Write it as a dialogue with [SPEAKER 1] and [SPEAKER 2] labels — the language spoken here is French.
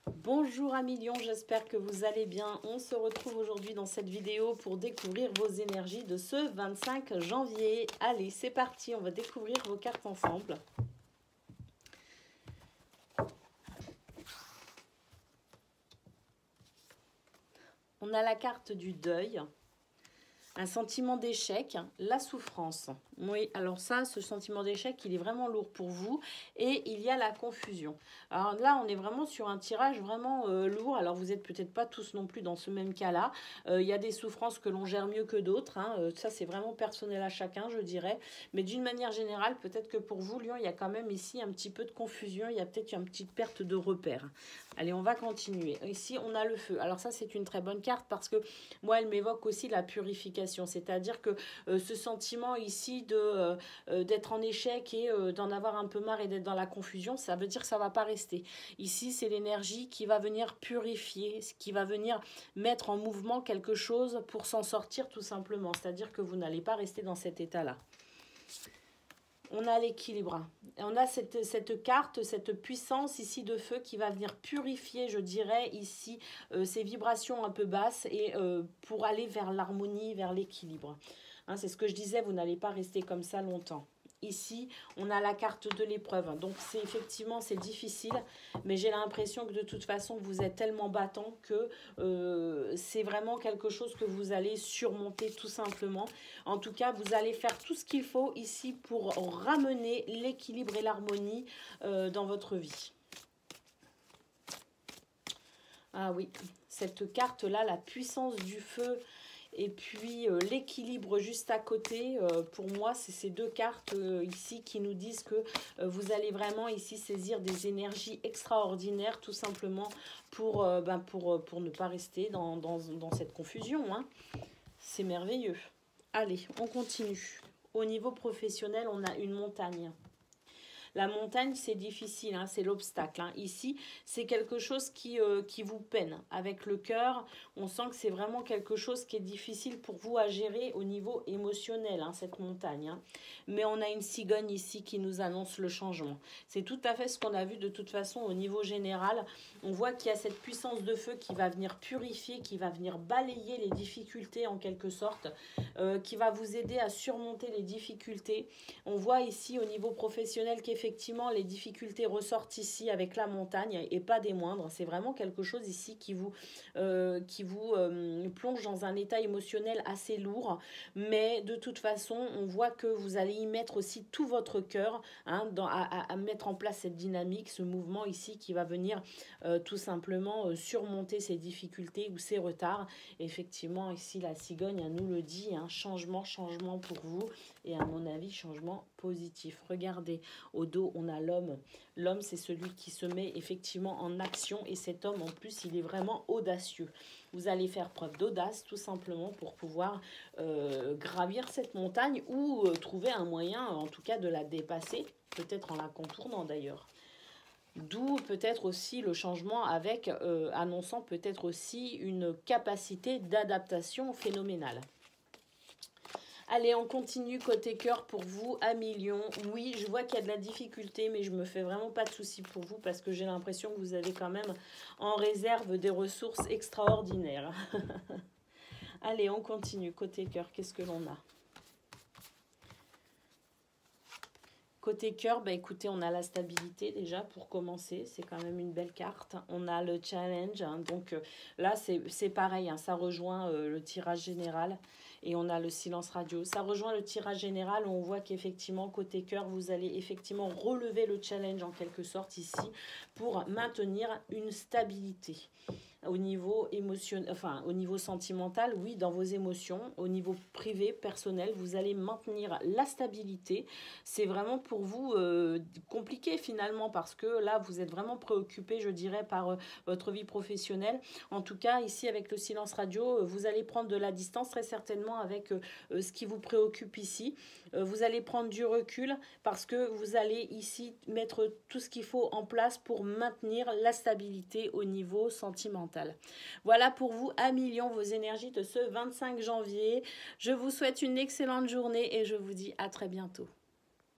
[SPEAKER 1] Bonjour à millions, j'espère que vous allez bien. On se retrouve aujourd'hui dans cette vidéo pour découvrir vos énergies de ce 25 janvier. Allez, c'est parti, on va découvrir vos cartes ensemble. On a la carte du deuil. Un sentiment d'échec, la souffrance. Oui, alors ça, ce sentiment d'échec, il est vraiment lourd pour vous. Et il y a la confusion. Alors là, on est vraiment sur un tirage vraiment lourd. Alors vous n'êtes peut-être pas tous non plus dans ce même cas-là. Il y a des souffrances que l'on gère mieux que d'autres. Ça, c'est vraiment personnel à chacun, je dirais. Mais d'une manière générale, peut-être que pour vous, Lion, il y a quand même ici un petit peu de confusion. Il y a peut-être une petite perte de repère. Allez, on va continuer. Ici, on a le feu. Alors ça, c'est une très bonne carte parce que moi, elle m'évoque aussi la purification. C'est-à-dire que ce sentiment ici d'être en échec et d'en avoir un peu marre et d'être dans la confusion, ça veut dire que ça ne va pas rester. Ici, c'est l'énergie qui va venir purifier, qui va venir mettre en mouvement quelque chose pour s'en sortir tout simplement. C'est-à-dire que vous n'allez pas rester dans cet état-là. On a l'équilibre. On a cette carte, cette puissance ici de feu qui va venir purifier, je dirais, ici, ces vibrations un peu basses et pour aller vers l'harmonie, vers l'équilibre. Hein, c'est ce que je disais, vous n'allez pas rester comme ça longtemps. Ici, on a la carte de l'épreuve. Donc, c'est effectivement, c'est difficile, mais j'ai l'impression que de toute façon, vous êtes tellement battant que c'est vraiment quelque chose que vous allez surmonter tout simplement. En tout cas, vous allez faire tout ce qu'il faut ici pour ramener l'équilibre et l'harmonie dans votre vie. Ah oui, cette carte-là, la puissance du feu, et puis l'équilibre juste à côté, pour moi, c'est ces deux cartes ici qui nous disent que vous allez vraiment ici saisir des énergies extraordinaires tout simplement pour ne pas rester dans cette confusion. Hein. C'est merveilleux. Allez, on continue. Au niveau professionnel, on a une montagne. La montagne, c'est difficile, hein, c'est l'obstacle. Hein. Ici, c'est quelque chose qui vous peine. Avec le cœur, on sent que c'est vraiment quelque chose qui est difficile pour vous à gérer au niveau émotionnel, hein, cette montagne. Hein. Mais on a une cigogne ici qui nous annonce le changement. C'est tout à fait ce qu'on a vu de toute façon au niveau général. On voit qu'il y a cette puissance de feu qui va venir purifier, qui va venir balayer les difficultés en quelque sorte, qui va vous aider à surmonter les difficultés. On voit ici au niveau professionnel qu'effectivement, les difficultés ressortent ici avec la montagne et pas des moindres. C'est vraiment quelque chose ici qui vous plonge dans un état émotionnel assez lourd. Mais de toute façon, on voit que vous allez y mettre aussi tout votre cœur hein, à mettre en place cette dynamique, ce mouvement ici qui va venir tout simplement surmonter ces difficultés ou ces retards. Effectivement, ici, la cigogne elle nous le dit, hein, changement pour vous et à mon avis, changement positif. Regardez, au dos, on a l'homme. L'homme, c'est celui qui se met effectivement en action et cet homme, en plus, il est vraiment audacieux. Vous allez faire preuve d'audace, tout simplement, pour pouvoir gravir cette montagne ou trouver un moyen, en tout cas, de la dépasser, peut-être en la contournant d'ailleurs. D'où peut-être aussi le changement avec, annonçant peut-être aussi une capacité d'adaptation phénoménale. Allez, on continue côté cœur pour vous à millions. Oui, je vois qu'il y a de la difficulté, mais je me fais vraiment pas de soucis pour vous parce que j'ai l'impression que vous avez quand même en réserve des ressources extraordinaires. Allez, on continue côté cœur. Qu'est-ce que l'on a ? Côté cœur, bah écoutez, on a la stabilité déjà pour commencer. C'est quand même une belle carte. On a le challenge. Hein, donc là, c'est pareil. Hein, ça rejoint le tirage général. Et on a le silence radio. Ça rejoint le tirage général où on voit qu'effectivement, côté cœur, vous allez effectivement relever le challenge en quelque sorte ici pour maintenir une stabilité. Au niveau émotionnel, enfin au niveau sentimental, oui, dans vos émotions, au niveau privé, personnel, vous allez maintenir la stabilité. C'est vraiment pour vous compliqué finalement parce que là, vous êtes vraiment préoccupé, je dirais, par votre vie professionnelle. En tout cas, ici, avec le silence radio, vous allez prendre de la distance très certainement avec ce qui vous préoccupe ici. Vous allez prendre du recul parce que vous allez ici mettre tout ce qu'il faut en place pour maintenir la stabilité au niveau sentimental. Voilà pour vous à millions vos énergies de ce 25 janvier. Je vous souhaite une excellente journée et je vous dis à très bientôt.